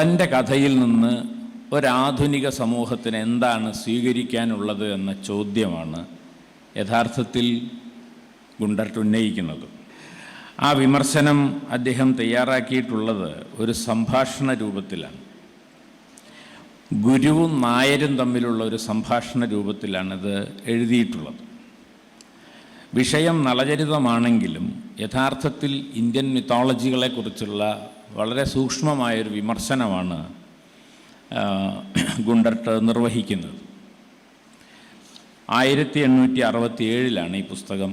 കള്ളൻ്റെ കഥയിൽ നിന്ന് ഒരാധുനിക സമൂഹത്തിന് എന്താണ് സ്വീകരിക്കാനുള്ളത് എന്ന ചോദ്യമാണ് യഥാർത്ഥത്തിൽ ഗുണ്ടർട്ട് ഉന്നയിക്കുന്നത്. ആ വിമർശനം അദ്ദേഹം തയ്യാറാക്കിയിട്ടുള്ളത് ഒരു സംഭാഷണ രൂപത്തിലാണ്. ഗുരുവും നായരും തമ്മിലുള്ള ഒരു സംഭാഷണ രൂപത്തിലാണിത് എഴുതിയിട്ടുള്ളത്. വിഷയം നളചരിതമാണെങ്കിലും യഥാർത്ഥത്തിൽ ഇന്ത്യൻ മിത്തോളജികളെക്കുറിച്ചുള്ള വളരെ സൂക്ഷ്മമായൊരു വിമർശനമാണ് ഗുണ്ടർട്ട് നിർവഹിക്കുന്നത്. 1867 ഈ പുസ്തകം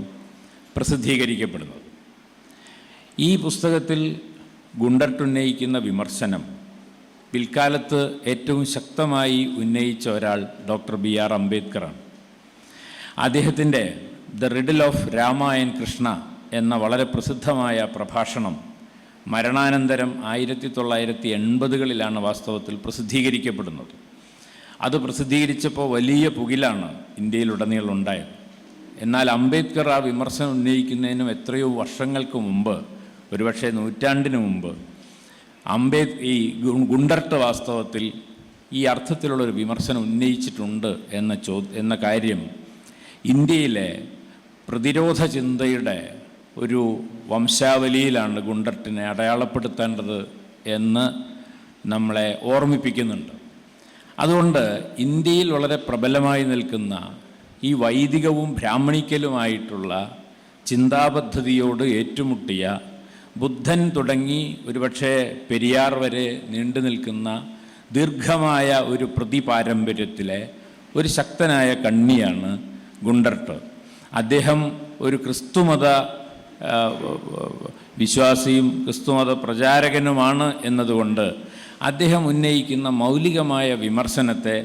പ്രസിദ്ധീകരിക്കപ്പെടുന്നത്. ഈ പുസ്തകത്തിൽ ഗുണ്ടർട്ട് ഉന്നയിക്കുന്ന വിമർശനം പിൽക്കാലത്ത് ഏറ്റവും ശക്തമായി ഉന്നയിച്ച ഒരാൾ ഡോക്ടർ BR അംബേദ്കറാണ്. അദ്ദേഹത്തിൻ്റെ the riddle of Rama and Krishna എന്ന വളരെ പ്രസിദ്ധമായ പ്രഭാഷണം മരണാനന്തരം 1980കളിലാണ് വാസ്തവത്തിൽ പ്രസിദ്ധീകരിക്കപ്പെടുന്നത്. അത് പ്രസിദ്ധീകരിച്ചപ്പോൾ വലിയ പുകിലാണ് ഇന്ത്യയിലുടനീളം ഉണ്ടായത്. എന്നാൽ അംബേദ്കർ ആ വിമർശനം ഉന്നയിക്കുന്നതിനും എത്രയോ വർഷങ്ങൾക്ക് മുമ്പ്, ഒരുപക്ഷെ നൂറ്റാണ്ടിന് മുമ്പ്, ഈ ഗുണ്ടർട്ട് വാസ്തവത്തിൽ ഈ അർത്ഥത്തിലുള്ളൊരു വിമർശനം ഉന്നയിച്ചിട്ടുണ്ട് എന്ന കാര്യം ഇന്ത്യയിലെ പ്രതിരോധ ചിന്തയുടെ ഒരു വംശാവലിയിലാണ് ഗുണ്ടർട്ടിനെ അടയാളപ്പെടുത്തേണ്ടത് എന്ന് നമ്മളെ ഓർമ്മിപ്പിക്കുന്നുണ്ട്. അതുകൊണ്ട് ഇന്ത്യയിൽ വളരെ പ്രബലമായി നിൽക്കുന്ന ഈ വൈദികവും ബ്രാഹ്മണിക്കലുമായിട്ടുള്ള ചിന്താപദ്ധതിയോട് ഏറ്റുമുട്ടിയ ബുദ്ധൻ തുടങ്ങി ഒരുപക്ഷെ പെരിയാർ വരെ നീണ്ടു നിൽക്കുന്ന ദീർഘമായ ഒരു പ്രതിപാരമ്പര്യത്തിലെ ഒരു ശക്തനായ കണ്ണിയാണ് ഗുണ്ടർട്ട്. അദ്ദേഹം ഒരു ക്രിസ്തുമത വിശ്വാസിയും ക്രിസ്തുമത പ്രചാരകനുമാണ് എന്നതുകൊണ്ട് അദ്ദേഹം ഉന്നയിക്കുന്ന മൗലികമായ വിമർശനത്തെ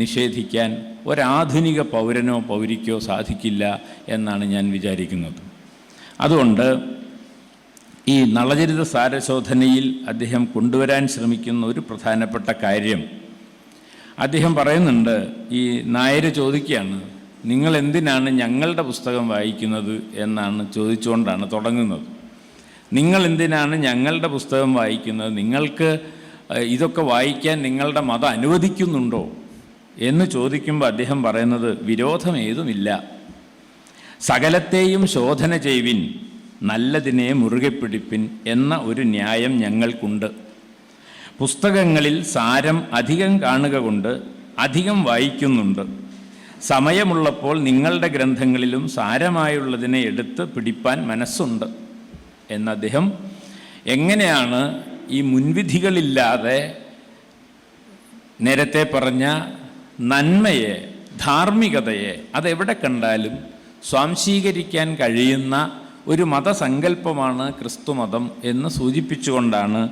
നിഷേധിക്കാൻ ഒരാധുനിക പൗരനോ പൗരിക്കോ സാധിക്കില്ല എന്നാണ് ഞാൻ വിചാരിക്കുന്നത്. അതുകൊണ്ട് ഈ നളചരിത സാരശോധനയിൽ അദ്ദേഹം കൊണ്ടുവരാൻ ശ്രമിക്കുന്ന ഒരു പ്രധാനപ്പെട്ട കാര്യം, അദ്ദേഹം പറയുന്നുണ്ട്, ഈ നായർ ചോദിക്കുകയാണ്, നിങ്ങൾ എന്തിനാണ് ഞങ്ങളുടെ പുസ്തകം വായിക്കുന്നത് എന്നാണ് ചോദിച്ചുകൊണ്ടാണ് തുടങ്ങുന്നത്. നിങ്ങൾ എന്തിനാണ് ഞങ്ങളുടെ പുസ്തകം വായിക്കുന്നത്? നിങ്ങൾക്ക് ഇതൊക്കെ വായിക്കാൻ നിങ്ങളുടെ മതം അനുവദിക്കുന്നുണ്ടോ എന്ന് ചോദിക്കുമ്പോൾ അദ്ദേഹം പറയുന്നത്, വിരോധമേതുമില്ല, സകലത്തെയും ശോധന ചെയ്വിൻ, നല്ലതിനെ മുറുകെ പിടിപ്പിൻ എന്ന ഒരു ന്യായം ഞങ്ങൾക്കുണ്ട്. പുസ്തകങ്ങളിൽ സാരം അധികം കാണുക കൊണ്ട് അധികം വായിക്കുന്നുണ്ട്. സമയമുള്ളപ്പോൾ നിങ്ങളുടെ ഗ്രന്ഥങ്ങളിലും സാരമായുള്ളതിനെ എടുത്ത് പിടിപ്പാൻ മനസ്സുണ്ട് എന്ന് അദ്ദേഹം എങ്ങനെയാണ് ഈ മുൻവിധികളില്ലാതെ നേരത്തെ പറഞ്ഞ നന്മയെ, ധാർമ്മികതയെ അതെവിടെ കണ്ടാലും സ്വാംശീകരിക്കാൻ കഴിയുന്ന ഒരു മതസങ്കല്പമാണ് ക്രിസ്തുമതം എന്ന് സൂചിപ്പിച്ചുകൊണ്ടാണ്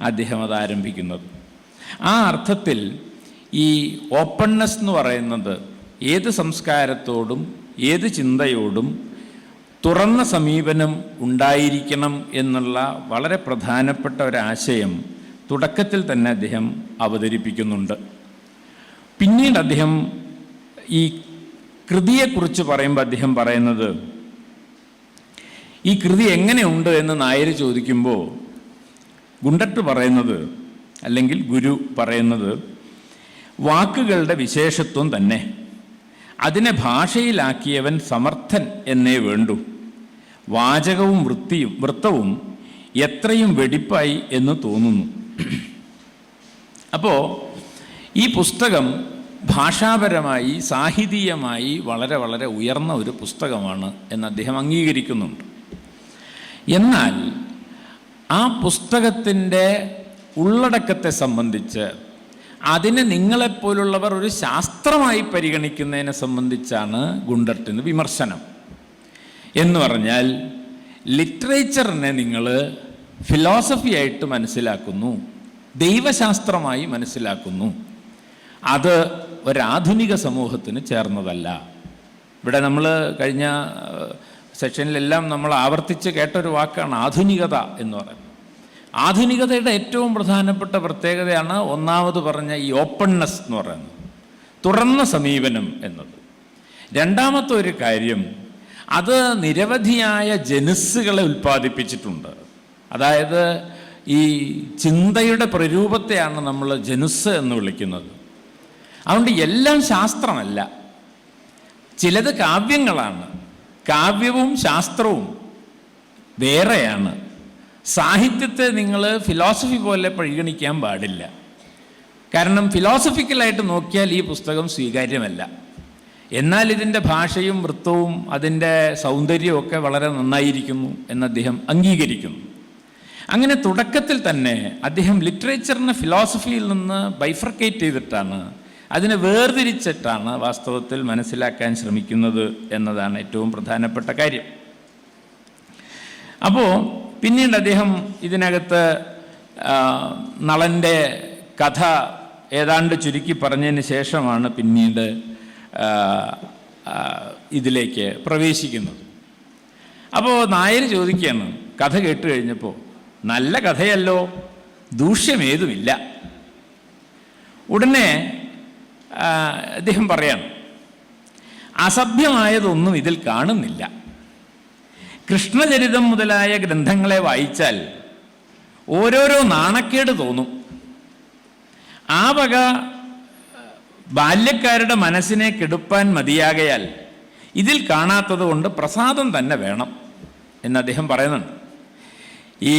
അദ്ദേഹം അത് ആരംഭിക്കുന്നത്. ആ അർത്ഥത്തിൽ ഈ ഓപ്പൺനെസ് എന്ന് പറയുന്നത് ഏത് സംസ്കാരത്തോടും ഏത് ചിന്തയോടും തുറന്ന സമീപനം ഉണ്ടായിരിക്കണം എന്നുള്ള വളരെ പ്രധാനപ്പെട്ട ഒരാശയം തുടക്കത്തിൽ തന്നെ അദ്ദേഹം അവതരിപ്പിക്കുന്നുണ്ട്. പിന്നീട് അദ്ദേഹം ഈ കൃതിയെക്കുറിച്ച് പറയുമ്പോൾ അദ്ദേഹം പറയുന്നത്, ഈ കൃതി എങ്ങനെയുണ്ട് എന്ന് നായർ ചോദിക്കുമ്പോൾ ഗുണ്ടർട്ട് പറയുന്നത്, അല്ലെങ്കിൽ ഗുരു പറയുന്നത്, വാക്കുകളുടെ വിശേഷത്വം തന്നെ, അതിനെ ഭാഷയിലാക്കിയവൻ സമർത്ഥൻ എന്നേ വേണ്ടൂ, വാചകവും വൃത്തവും എത്രയും വെടിപ്പായി എന്ന് തോന്നുന്നു. അപ്പോൾ ഈ പുസ്തകം ഭാഷാപരമായി സാഹിതീയമായി വളരെ വളരെ ഉയർന്ന ഒരു പുസ്തകമാണ് എന്ന് അദ്ദേഹം അംഗീകരിക്കുന്നുണ്ട്. എന്നാൽ ആ പുസ്തകത്തിൻ്റെ ഉള്ളടക്കത്തെ സംബന്ധിച്ച് അതിനെ നിങ്ങളെപ്പോലുള്ളവർ ഒരു ശാസ്ത്രമായി പരിഗണിക്കുന്നതിനെ സംബന്ധിച്ചാണ് ഗുണ്ടർട്ടിന് വിമർശനം. എന്ന് പറഞ്ഞാൽ ലിറ്ററേച്ചറിനെ നിങ്ങൾ ഫിലോസഫിയായിട്ട് മനസ്സിലാക്കുന്നു, ദൈവശാസ്ത്രമായി മനസ്സിലാക്കുന്നു. അത് ഒരാധുനിക സമൂഹത്തിന് ചേർന്നതല്ല. ഇവിടെ നമ്മൾ കഴിഞ്ഞ സെഷനിലെല്ലാം നമ്മൾ ആവർത്തിച്ച് കേട്ടൊരു വാക്കാണ് ആധുനികത എന്ന് പറയുന്നത്. ആധുനികതയുടെ ഏറ്റവും പ്രധാനപ്പെട്ട പ്രത്യേകതയാണ് ഒന്നാമത് പറഞ്ഞ ഈ ഓപ്പൺനെസ് എന്ന് പറയുന്നത്, തുറന്ന സമീപനം എന്നത്. രണ്ടാമത്തെ ഒരു കാര്യം, അത് നിരവധിയായ ജനുസ്സുകളെ ഉൽപ്പാദിപ്പിച്ചിട്ടുണ്ട്. അതായത് ഈ ചിന്തയുടെ പ്രരൂപത്തെയാണ് നമ്മൾ ജനുസ് എന്ന് വിളിക്കുന്നത്. അതുകൊണ്ട് എല്ലാം ശാസ്ത്രമല്ല, ചിലത് കാവ്യങ്ങളാണ്. കാവ്യവും ശാസ്ത്രവും വേറെയാണ്. സാഹിത്യത്തെ നിങ്ങൾ ഫിലോസഫി പോലെ പരിഗണിക്കാൻ പാടില്ല. കാരണം ഫിലോസഫിക്കലായിട്ട് നോക്കിയാൽ ഈ പുസ്തകം സ്വീകാര്യമല്ല. എന്നാൽ ഇതിൻ്റെ ഭാഷയും വൃത്തവും അതിൻ്റെ സൗന്ദര്യവും ഒക്കെ വളരെ നന്നായിരിക്കുന്നു എന്ന് അദ്ദേഹം അംഗീകരിക്കുന്നു. അങ്ങനെ തുടക്കത്തിൽ തന്നെ അദ്ദേഹം ലിറ്ററേച്ചറിനെ ഫിലോസഫിയിൽ നിന്ന് ബൈഫർക്കേറ്റ് ചെയ്തിട്ടാണ്, അതിനെ വേർതിരിച്ചിട്ടാണ് വാസ്തവത്തിൽ മനസ്സിലാക്കാൻ ശ്രമിക്കുന്നത് എന്നതാണ് ഏറ്റവും പ്രധാനപ്പെട്ട കാര്യം. അപ്പോൾ പിന്നീട് അദ്ദേഹം ഇതിനകത്ത് നളൻ്റെ കഥ ഏതാണ്ട് ചുരുക്കി പറഞ്ഞതിന് ശേഷമാണ് പിന്നീട് ഇതിലേക്ക് പ്രവേശിക്കുന്നത്. അപ്പോൾ നായർ ചോദിക്കുകയാണ്, കഥ കേട്ട് കഴിഞ്ഞപ്പോൾ നല്ല കഥയല്ലോ, ദൂഷ്യമേതുമില്ല. ഉടനെ അദ്ദേഹം പറയാണ്, അസഭ്യമായതൊന്നും ഇതിൽ കാണുന്നില്ല. കൃഷ്ണചരിതം മുതലായ ഗ്രന്ഥങ്ങളെ വായിച്ചാൽ ഓരോരോ നാണക്കേട് തോന്നും. ആ വക ബാല്യക്കാരുടെ മനസ്സിനെ കെടുപ്പാൻ മതിയാകയാൽ ഇതിൽ കാണാത്തത് കൊണ്ട് പ്രസാദം തന്നെ വേണം എന്ന് അദ്ദേഹം പറയുന്നുണ്ട്. ഈ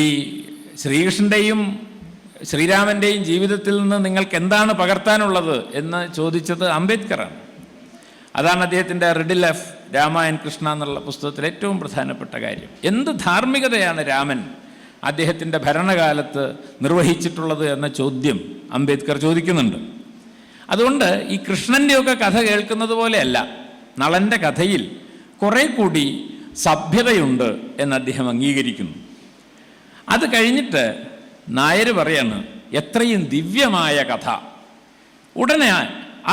ശ്രീകൃഷ്ണൻ്റെയും ശ്രീരാമൻ്റെയും ജീവിതത്തിൽ നിന്ന് നിങ്ങൾക്ക് എന്താണ് പകർത്താനുള്ളത് എന്ന് ചോദിച്ചത് അംബേദ്കറാണ്. അതാണ് അദ്ദേഹത്തിൻ്റെ riddle of Rama and Krishna എന്നുള്ള പുസ്തകത്തിലെ ഏറ്റവും പ്രധാനപ്പെട്ട കാര്യം. എന്ത് ധാർമ്മികതയാണ് രാമൻ അദ്ദേഹത്തിൻ്റെ ഭരണകാലത്ത് നിർവഹിച്ചിട്ടുള്ളത് എന്ന ചോദ്യം അംബേദ്കർ ചോദിക്കുന്നുണ്ട്. അതുകൊണ്ട് ഈ കൃഷ്ണൻ്റെയൊക്കെ കഥ കേൾക്കുന്നത് പോലെയല്ല, നളൻ്റെ കഥയിൽ കുറെ കൂടി സഭ്യതയുണ്ട് എന്ന് അദ്ദേഹം അംഗീകരിക്കുന്നു. അത് കഴിഞ്ഞിട്ട് നായർ പറയാണ്, എത്രയും ദിവ്യമായ കഥ. ഉടനെ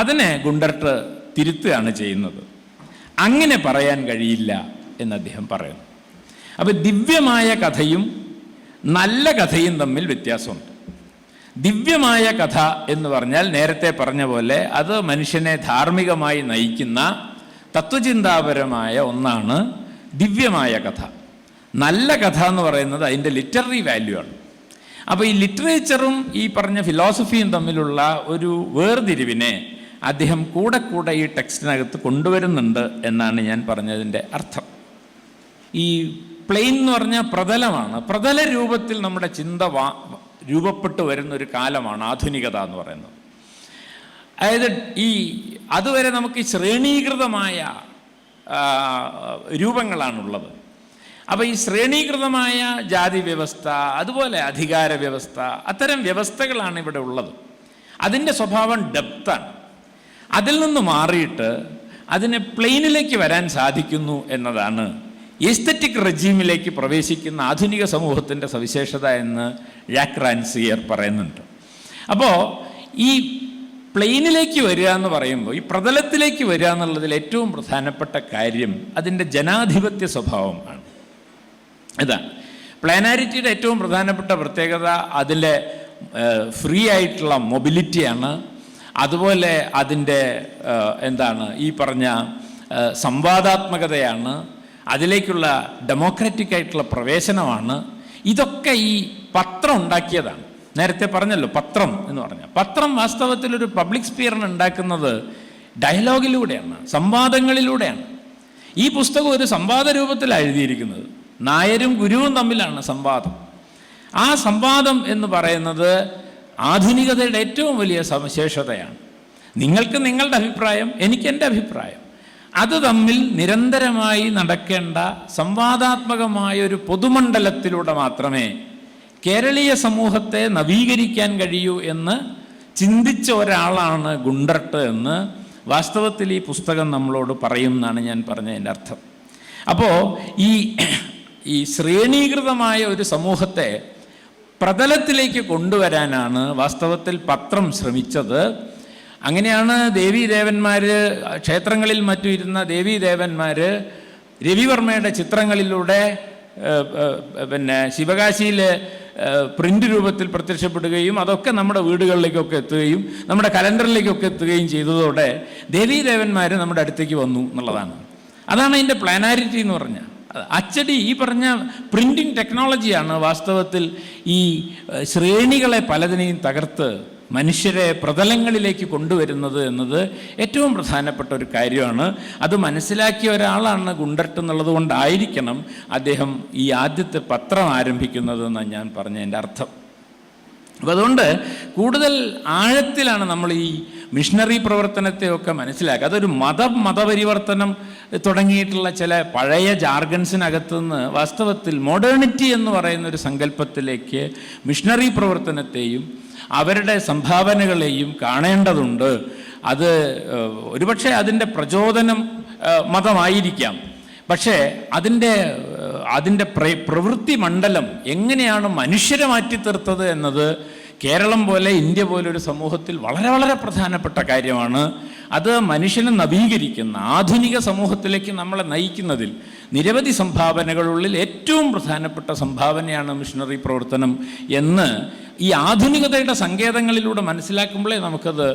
അതിനെ ഗുണ്ടർട്ട് തിരുത്തുകയാണ് ചെയ്യുന്നത്. അങ്ങനെ പറയാൻ കഴിയില്ല എന്ന് അദ്ദേഹം പറയുന്നു. അപ്പോൾ ദിവ്യമായ കഥയും നല്ല കഥയും തമ്മിൽ വ്യത്യാസമുണ്ട്. ദിവ്യമായ കഥ എന്ന് പറഞ്ഞാൽ നേരത്തെ പറഞ്ഞ പോലെ അത് മനുഷ്യനെ ധാർമ്മികമായി നയിക്കുന്ന തത്വചിന്താപരമായ ഒന്നാണ് ദിവ്യമായ കഥ. നല്ല കഥ എന്ന് പറയുന്നത് അതിൻ്റെ ലിറ്റററി വാല്യൂ ആണ്. അപ്പോൾ ഈ ലിറ്ററേച്ചറും ഈ പറഞ്ഞ ഫിലോസഫിയും തമ്മിലുള്ള ഒരു വേർതിരിവിനെ അദ്ദേഹം കൂടെ കൂടെ ഈ ടെക്സ്റ്റിനകത്ത് കൊണ്ടുവരുന്നുണ്ട് എന്നാണ് ഞാൻ പറഞ്ഞതിൻ്റെ അർത്ഥം. ഈ പ്ലെയിൻ എന്ന് പറഞ്ഞാൽ പ്രതലമാണ്. പ്രതല രൂപത്തിൽ നമ്മുടെ ചിന്ത രൂപപ്പെട്ടു വരുന്നൊരു കാലമാണ് ആധുനികത എന്ന് പറയുന്നത്. അതായത് അതുവരെ നമുക്ക് ശ്രേണീകൃതമായ രൂപങ്ങളാണുള്ളത്. അപ്പോൾ ഈ ശ്രേണീകൃതമായ ജാതി വ്യവസ്ഥ, അതുപോലെ അധികാര വ്യവസ്ഥ, അത്തരം വ്യവസ്ഥകളാണ് ഇവിടെ ഉള്ളത്. അതിൻ്റെ സ്വഭാവം ഡെപ്താണ്. അതിൽ നിന്ന് മാറിയിട്ട് അതിനെ പ്ലെയിനിലേക്ക് വരാൻ സാധിക്കുന്നു എന്നതാണ് എസ്തെറ്റിക് റെജീമിലേക്ക് പ്രവേശിക്കുന്ന ആധുനിക സമൂഹത്തിൻ്റെ സവിശേഷത എന്ന് ജാക്ക് റാൻസിയർ പറയുന്നുണ്ട്. അപ്പോൾ ഈ പ്ലെയിനിലേക്ക് വരിക എന്ന് പറയുമ്പോൾ, ഈ പ്രതലത്തിലേക്ക് വരിക എന്നുള്ളതിൽ ഏറ്റവും പ്രധാനപ്പെട്ട കാര്യം അതിൻ്റെ ജനാധിപത്യ സ്വഭാവമാണ്. ഇതാണ് പ്ലാനാരിറ്റിയുടെ ഏറ്റവും പ്രധാനപ്പെട്ട പ്രത്യേകത. അതിലെ ഫ്രീ ആയിട്ടുള്ള മൊബിലിറ്റിയാണ്. അതുപോലെ അതിൻ്റെ ഈ പറഞ്ഞ സംവാദാത്മകതയാണ്. അതിലേക്കുള്ള ഡെമോക്രാറ്റിക് ആയിട്ടുള്ള പ്രവേശനമാണ്. ഇതൊക്കെ ഈ പത്രം ഉണ്ടാക്കിയതാണ്. നേരത്തെ പറഞ്ഞല്ലോ, പത്രം എന്ന് പറഞ്ഞാൽ പത്രം വാസ്തവത്തിൽ ഒരു പബ്ലിക് സ്പിയറിന് ഉണ്ടാക്കുന്നത് ഡയലോഗിലൂടെയാണ്, സംവാദങ്ങളിലൂടെയാണ്. ഈ പുസ്തകം ഒരു സംവാദ രൂപത്തിലാണ് എഴുതിയിരിക്കുന്നത്. നായരും ഗുരുവും തമ്മിലാണ് സംവാദം. ആ സംവാദം എന്ന് പറയുന്നത് ആധുനികതയുടെ ഏറ്റവും വലിയ സവിശേഷതയാണ്. നിങ്ങൾക്ക് നിങ്ങളുടെ അഭിപ്രായം, എനിക്ക് എൻ്റെ അഭിപ്രായം, അത് തമ്മിൽ നിരന്തരമായി നടക്കേണ്ട സംവാദാത്മകമായ ഒരു പൊതുമണ്ഡലത്തിലൂടെ മാത്രമേ കേരളീയ സമൂഹത്തെ നവീകരിക്കാൻ കഴിയൂ എന്ന് ചിന്തിച്ച ഒരാളാണ് ഗുണ്ടർട്ട് എന്ന് വാസ്തവത്തിൽ ഈ പുസ്തകം നമ്മളോട് പറയും എന്നാണ് ഞാൻ പറഞ്ഞതിൻ്റെ അർത്ഥം. അപ്പോൾ ഈ ശ്രേണീകൃതമായ ഒരു സമൂഹത്തെ പ്രതലത്തിലേക്ക് കൊണ്ടുവരാനാണ് വാസ്തവത്തിൽ പത്രം ശ്രമിച്ചത്. അങ്ങനെയാണ് ദേവീദേവന്മാർ, ക്ഷേത്രങ്ങളിൽ മറ്റും ഇരുന്ന ദേവീദേവന്മാർ രവിവർമ്മയുടെ ചിത്രങ്ങളിലൂടെ ശിവകാശിയിൽ പ്രിൻ്റ് രൂപത്തിൽ പ്രത്യക്ഷപ്പെടുകയും അതൊക്കെ നമ്മുടെ വീടുകളിലേക്കൊക്കെ എത്തുകയും നമ്മുടെ കലണ്ടറിലേക്കൊക്കെ എത്തുകയും ചെയ്തതോടെ ദേവീദേവന്മാർ നമ്മുടെ അടുത്തേക്ക് വന്നു എന്നുള്ളതാണ്. അതാണ് അതിൻ്റെ പ്ലാനാരിറ്റി എന്ന് പറഞ്ഞാൽ. അച്ചടി, ഈ പറഞ്ഞ പ്രിൻറ്റിംഗ് ടെക്നോളജിയാണ് വാസ്തവത്തിൽ ഈ ശ്രേണികളെ പലതിനെയും തകർത്ത് മനുഷ്യരെ പ്രതലങ്ങളിലേക്ക് കൊണ്ടുവരുന്നത് എന്നത് ഏറ്റവും പ്രധാനപ്പെട്ട ഒരു കാര്യമാണ്. അത് മനസ്സിലാക്കിയ ഒരാളാണ് ഗുണ്ടർട്ട് എന്നുള്ളത് കൊണ്ടായിരിക്കണം അദ്ദേഹം ഈ ആദ്യത്തെ പത്രം ആരംഭിക്കുന്നതെന്നാണ് ഞാൻ പറഞ്ഞതിൻ്റെ അർത്ഥം. അപ്പോൾ അതുകൊണ്ട് കൂടുതൽ ആഴത്തിലാണ് നമ്മൾ ഈ മിഷണറി പ്രവർത്തനത്തെയൊക്കെ മനസ്സിലാക്കുക. അതൊരു മതപരിവർത്തനം തുടങ്ങിയിട്ടുള്ള ചില പഴയ ജാർഗൻസിനകത്തു നിന്ന് വാസ്തവത്തിൽ മോഡേണിറ്റി എന്ന് പറയുന്ന ഒരു സങ്കല്പത്തിലേക്ക് മിഷണറി പ്രവർത്തനത്തെയും അവരുടെ സംഭാവനകളെയും കാണേണ്ടതുണ്ട്. അത് ഒരുപക്ഷെ അതിൻ്റെ പ്രചോദനം മതമായിരിക്കാം, പക്ഷേ അതിൻ്റെ പ്രവൃത്തി മണ്ഡലം എങ്ങനെയാണ് മനുഷ്യരെ മാറ്റിത്തീർത്തത് എന്നത് കേരളം പോലെ ഇന്ത്യ പോലെ ഒരു സമൂഹത്തിൽ വളരെ വളരെ പ്രധാനപ്പെട്ട കാര്യമാണ്. അത് മനുഷ്യനെ നവീകരിക്കുന്ന ആധുനിക സമൂഹത്തിലേക്ക് നമ്മളെ നയിക്കുന്നതിൽ നിരവധി സംഭാവനകളുള്ളിൽ ഏറ്റവും പ്രധാനപ്പെട്ട സംഭാവനയാണ് മിഷണറി പ്രവർത്തനം എന്ന് ഈ ആധുനികതയുടെ സങ്കേതങ്ങളിലൂടെ മനസ്സിലാക്കുമ്പോഴേ നമുക്കത്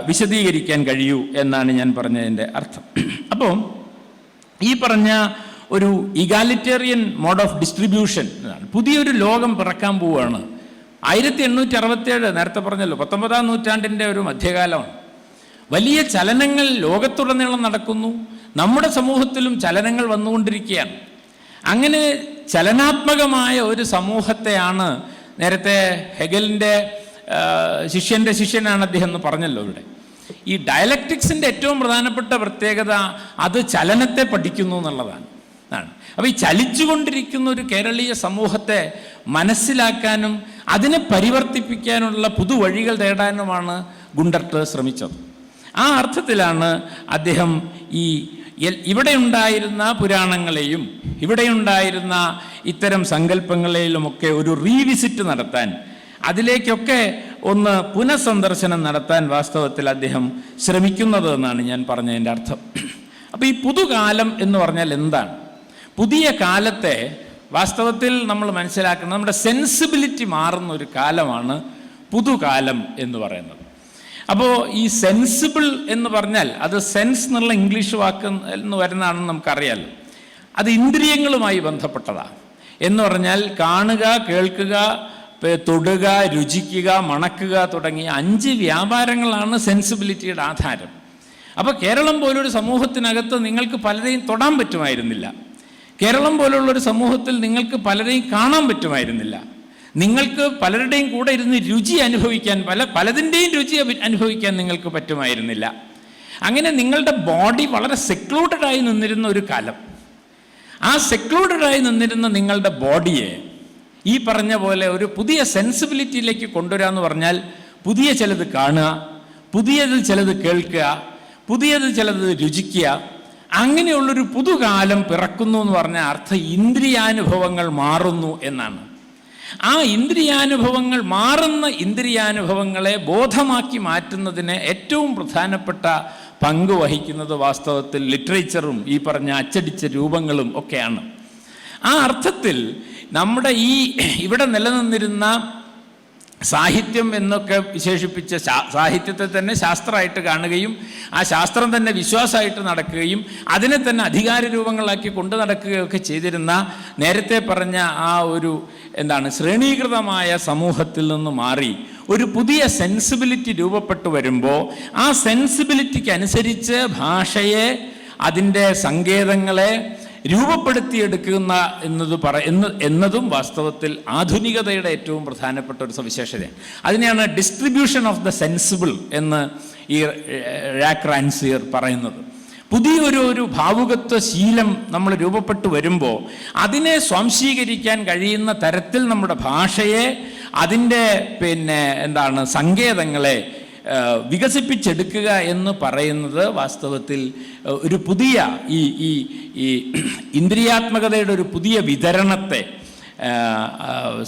വിശദീകരിക്കാൻ കഴിയൂ എന്നാണ് ഞാൻ പറഞ്ഞതിൻ്റെ അർത്ഥം. അപ്പോൾ ഈ പറഞ്ഞ ഒരു ഇഗാലിറ്റേറിയൻ മോഡ് ഓഫ് ഡിസ്ട്രിബ്യൂഷൻ എന്നാണ് പുതിയൊരു ലോകം പിറക്കാൻ പോവുകയാണ്. 1867 നേരത്തെ പറഞ്ഞല്ലോ, 19-ാം നൂറ്റാണ്ടിൻ്റെ ഒരു മധ്യകാലമാണ്. വലിയ ചലനങ്ങൾ ലോകത്തുടനീളം നടക്കുന്നു. നമ്മുടെ സമൂഹത്തിലും ചലനങ്ങൾ വന്നുകൊണ്ടിരിക്കുകയാണ്. അങ്ങനെ ചലനാത്മകമായ ഒരു സമൂഹത്തെയാണ് നേരത്തെ ഹെഗലിൻ്റെ ശിഷ്യൻ്റെ ശിഷ്യനാണ് അദ്ദേഹം എന്ന് പറഞ്ഞല്ലോ ഇവിടെ. ഈ ഡയലക്റ്റിക്സിൻ്റെ ഏറ്റവും പ്രധാനപ്പെട്ട പ്രത്യേകത അത് ചലനത്തെ പഠിക്കുന്നു എന്നുള്ളതാണ്. അപ്പോൾ ഈ ചലിച്ചുകൊണ്ടിരിക്കുന്ന ഒരു കേരളീയ സമൂഹത്തെ മനസ്സിലാക്കാനും അതിനെ പരിവർത്തിപ്പിക്കാനുള്ള പുതുവഴികൾ തേടാനുമാണ് ഗുണ്ടർട്ട് ശ്രമിച്ചത്. ആ അർത്ഥത്തിലാണ് അദ്ദേഹം ഈ ഇവിടെ ഉണ്ടായിരുന്ന പുരാണങ്ങളെയും ഇവിടെയുണ്ടായിരുന്ന ഇത്തരം സങ്കല്പങ്ങളെയുമൊക്കെ ഒരു റീവിസിറ്റ് നടത്താൻ, അതിലേക്കൊക്കെ ഒന്ന് പുനഃസന്ദർശനം നടത്താൻ വാസ്തവത്തിൽ അദ്ദേഹം ശ്രമിക്കുന്നത് എന്നാണ് ഞാൻ പറഞ്ഞതിൻ്റെ അർത്ഥം. അപ്പോൾ ഈ പുതുകാലം എന്ന് പറഞ്ഞാൽ എന്താണ്? പുതിയ കാലത്തെ വാസ്തവത്തിൽ നമ്മൾ മനസ്സിലാക്കുന്നത് നമ്മുടെ സെൻസിബിലിറ്റി മാറുന്ന ഒരു കാലമാണ് പുതുകാലം എന്ന് പറയുന്നത്. അപ്പോൾ ഈ സെൻസിബിൾ എന്ന് പറഞ്ഞാൽ അത് സെൻസ് എന്നുള്ള ഇംഗ്ലീഷ് വാക്ക് എന്ന് വരുന്നതാണെന്ന് നമുക്കറിയാമല്ലോ. അത് ഇന്ദ്രിയങ്ങളുമായി ബന്ധപ്പെട്ടതാണ്. എന്ന് പറഞ്ഞാൽ കാണുക, കേൾക്കുക, തൊടുക, രുചിക്കുക, മണക്കുക തുടങ്ങിയ 5 വ്യാപാരങ്ങളാണ് സെൻസിബിലിറ്റിയുടെ ആധാരം. അപ്പോൾ കേരളം പോലൊരു സമൂഹത്തിനകത്ത് നിങ്ങൾക്ക് പലരെയും തൊടാൻ പറ്റുമായിരുന്നില്ല. കേരളം പോലുള്ളൊരു സമൂഹത്തിൽ നിങ്ങൾക്ക് പലരെയും കാണാൻ പറ്റുമായിരുന്നില്ല. നിങ്ങൾക്ക് പലരുടെയും കൂടെ ഇരുന്ന് രുചി അനുഭവിക്കാൻ, പലതിൻ്റെയും രുചി അനുഭവിക്കാൻ നിങ്ങൾക്ക് പറ്റുമായിരുന്നില്ല. അങ്ങനെ നിങ്ങളുടെ ബോഡി വളരെ സെക്ലൂഡഡായി നിന്നിരുന്ന ഒരു കാലം. ആ സെക്ലൂഡഡായി നിന്നിരുന്ന നിങ്ങളുടെ ബോഡിയെ ഈ പറഞ്ഞ പോലെ ഒരു പുതിയ സെൻസിബിലിറ്റിയിലേക്ക് കൊണ്ടുവരാന്ന് പറഞ്ഞാൽ പുതിയ ചിലത് കാണുക, പുതിയത് ചിലത് കേൾക്കുക, പുതിയത് ചിലത് രുചിക്കുക, അങ്ങനെയുള്ളൊരു പുതുകാലം പിറക്കുന്നു എന്ന് പറഞ്ഞ അർത്ഥം ഇന്ദ്രിയാനുഭവങ്ങൾ മാറുന്നു എന്നാണ്. ആ ഇന്ദ്രിയാനുഭവങ്ങൾ മാറുന്ന ഇന്ദ്രിയാനുഭവങ്ങളെ ബോധമാക്കി മാറ്റുന്നതിന് ഏറ്റവും പ്രധാനപ്പെട്ട പങ്ക് വഹിക്കുന്നത് വാസ്തവത്തിൽ ലിറ്ററേച്ചറും ഈ പറഞ്ഞ അച്ചടിച്ച രൂപങ്ങളും ഒക്കെയാണ്. ആ അർത്ഥത്തിൽ നമ്മുടെ ഇവിടെ നിലനിന്നിരുന്ന സാഹിത്യം എന്നൊക്കെ വിശേഷിപ്പിച്ച സാഹിത്യത്തെ തന്നെ ശാസ്ത്രമായിട്ട് കാണുകയും ആ ശാസ്ത്രം തന്നെ വിശ്വാസമായിട്ട് നടക്കുകയും അതിനെ തന്നെ അധികാര രൂപങ്ങളാക്കി കൊണ്ടു നടക്കുകയൊക്കെ ചെയ്തിരുന്ന നേരത്തെ പറഞ്ഞ ആ ഒരു ശ്രേണീകൃതമായ സമൂഹത്തിൽ നിന്ന് മാറി ഒരു പുതിയ സെൻസിബിലിറ്റി രൂപപ്പെട്ടു വരുമ്പോൾ ആ സെൻസിബിലിറ്റിക്ക് അനുസരിച്ച് ഭാഷയെ, അതിൻ്റെ സങ്കേതങ്ങളെ രൂപപ്പെടുത്തിയെടുക്കുന്ന എന്നതും വാസ്തവത്തിൽ ആധുനികതയുടെ ഏറ്റവും പ്രധാനപ്പെട്ട ഒരു സവിശേഷതയാണ്. അതിനെയാണ് ഡിസ്ട്രിബ്യൂഷൻ ഓഫ് ദ സെൻസിബിൾ എന്ന് ഈ ഴാക്ക് റാൻസിയർ പറയുന്നത്. പുതിയൊരു ഭാവുകത്വ ശീലം നമ്മൾ രൂപപ്പെട്ടു വരുമ്പോൾ അതിനെ സ്വാംശീകരിക്കാൻ കഴിയുന്ന തരത്തിൽ നമ്മുടെ ഭാഷയെ, അതിൻ്റെ സങ്കേതങ്ങളെ വികസിപ്പിച്ചെടുക്കുക എന്ന് പറയുന്നത് വാസ്തവത്തിൽ ഒരു പുതിയ ഈ ഇന്ദ്രിയാത്മകതയുടെ ഒരു പുതിയ വിതരണത്തെ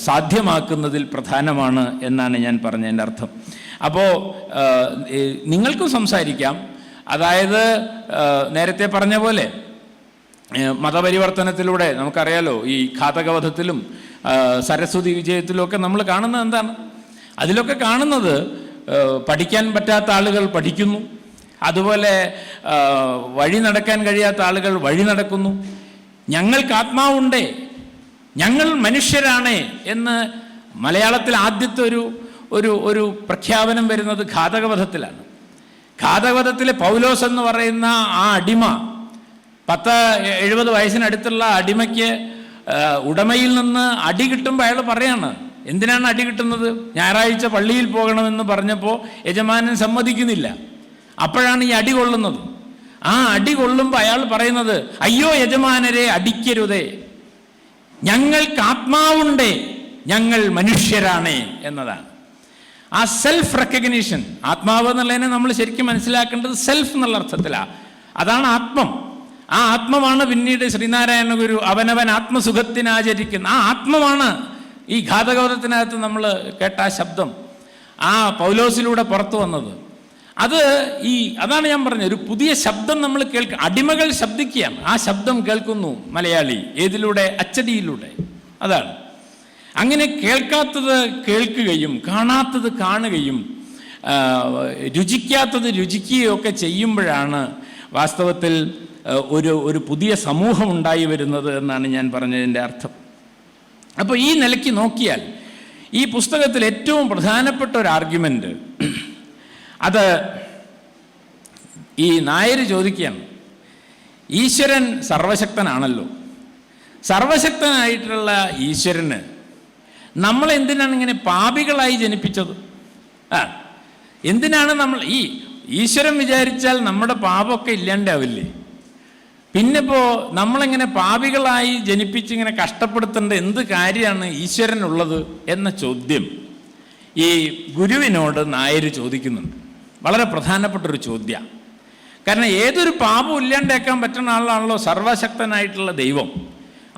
സാധ്യമാക്കുന്നതിൽ പ്രധാനമാണ് എന്നാണ് ഞാൻ പറഞ്ഞതിൻ്റെ അർത്ഥം. അപ്പോൾ നിങ്ങൾക്കും സംസാരിക്കാം. അതായത് നേരത്തെ പറഞ്ഞ പോലെ മതപരിവർത്തനത്തിലൂടെ നമുക്കറിയാലോ, ഈ ഘാതകവധത്തിലും സരസ്വതി വിജയത്തിലും ഒക്കെ നമ്മൾ കാണുന്നത് എന്താണ്? അതിലൊക്കെ കാണുന്നത് പഠിക്കാൻ പറ്റാത്ത ആളുകൾ പഠിക്കുന്നു, അതുപോലെ വഴി നടക്കാൻ കഴിയാത്ത ആളുകൾ വഴി നടക്കുന്നു. ഞങ്ങൾക്ക് ആത്മാവുണ്ടേ, ഞങ്ങൾ മനുഷ്യരാണേ എന്ന് മലയാളത്തിൽ ആദ്യത്തെ ഒരു പ്രഖ്യാപനം വരുന്നത് ഘാതകവധത്തിലാണ്. ഘാതകവധത്തിലെ പൗലോസ് എന്ന് പറയുന്ന ആ അടിമ, 70 വയസ്സിനടുത്തുള്ള അടിമയ്ക്ക് ഉടമയിൽ നിന്ന് അടി കിട്ടുമ്പോൾ അയാൾ പറയാണ്, എന്തിനാണ് അടി കിട്ടുന്നത്? ഞായറാഴ്ച പള്ളിയിൽ പോകണമെന്ന് പറഞ്ഞപ്പോൾ യജമാനൻ സമ്മതിക്കുന്നില്ല. അപ്പോഴാണ് ഈ അടി കൊള്ളുന്നത്. ആ അടി കൊള്ളുമ്പോൾ അയാൾ പറയുന്നത്, അയ്യോ യജമാനരെ അടിക്കരുതേ, ഞങ്ങൾക്ക് ആത്മാവുണ്ടേ, ഞങ്ങൾ മനുഷ്യരാണേ എന്നതാണ്. ആ സെൽഫ് റെക്കഗ്നീഷൻ, ആത്മാവ് എന്നുള്ളതിനെ നമ്മൾ ശരിക്കും മനസ്സിലാക്കേണ്ടത് സെൽഫ് എന്നുള്ള അർത്ഥത്തിലാണ്. അതാണ് ആത്മം. ആ ആത്മമാണ് പിന്നീട് ശ്രീനാരായണ ഗുരു അവനവൻ ആത്മസുഖത്തിനാചരിക്കുന്ന ആ ആത്മമാണ് ഈ ഘാതകവധത്തിനകത്ത് നമ്മൾ കേട്ട ആ ശബ്ദം, ആ പൗലോസിലൂടെ പുറത്തു വന്നത്. അതാണ് ഞാൻ പറഞ്ഞത്, ഒരു പുതിയ ശബ്ദം നമ്മൾ അടിമകൾ ശബ്ദിക്കുകയാണ്. ആ ശബ്ദം കേൾക്കുന്നു മലയാളി. ഏതിലൂടെ? അച്ചടിയിലൂടെ. അതാണ്. അങ്ങനെ കേൾക്കാത്തത് കേൾക്കുകയും കാണാത്തത് കാണുകയും രുചിക്കാത്തത് രുചിക്കുകയും ഒക്കെ ചെയ്യുമ്പോഴാണ് വാസ്തവത്തിൽ ഒരു പുതിയ സമൂഹം ഉണ്ടായി വരുന്നത് എന്നാണ് ഞാൻ പറഞ്ഞതിൻ്റെ അർത്ഥം. അപ്പോൾ ഈ നിലയ്ക്ക് നോക്കിയാൽ ഈ പുസ്തകത്തിൽ ഏറ്റവും പ്രധാനപ്പെട്ട ഒരു ആർഗ്യുമെൻ്റ്, അത് ഈ നായർ ചോദിക്കുകയാണ്, ഈശ്വരൻ സർവശക്തനാണല്ലോ, സർവശക്തനായിട്ടുള്ള ഈശ്വരന് നമ്മളെന്തിനാണ് ഇങ്ങനെ പാപികളായി ജനിപ്പിച്ചത്? എന്തിനാണ് നമ്മൾ ഈശ്വരൻ വിചാരിച്ചാൽ നമ്മുടെ പാപമൊക്കെ ഇല്ലാണ്ടാവില്ലേ? പിന്നിപ്പോൾ നമ്മളെങ്ങനെ പാപികളായി ജനിപ്പിച്ചിങ്ങനെ കഷ്ടപ്പെടുത്തേണ്ട എന്ത് കാര്യമാണ് ഈശ്വരനുള്ളത് എന്ന ചോദ്യം ഈ ഗുരുവിനോട് നായർ ചോദിക്കുന്നുണ്ട്. വളരെ പ്രധാനപ്പെട്ടൊരു ചോദ്യമാണ്. കാരണം ഏതൊരു പാപം ഇല്ലാണ്ടാക്കാൻ പറ്റുന്ന ആളാണല്ലോ സർവശക്തനായിട്ടുള്ള ദൈവം.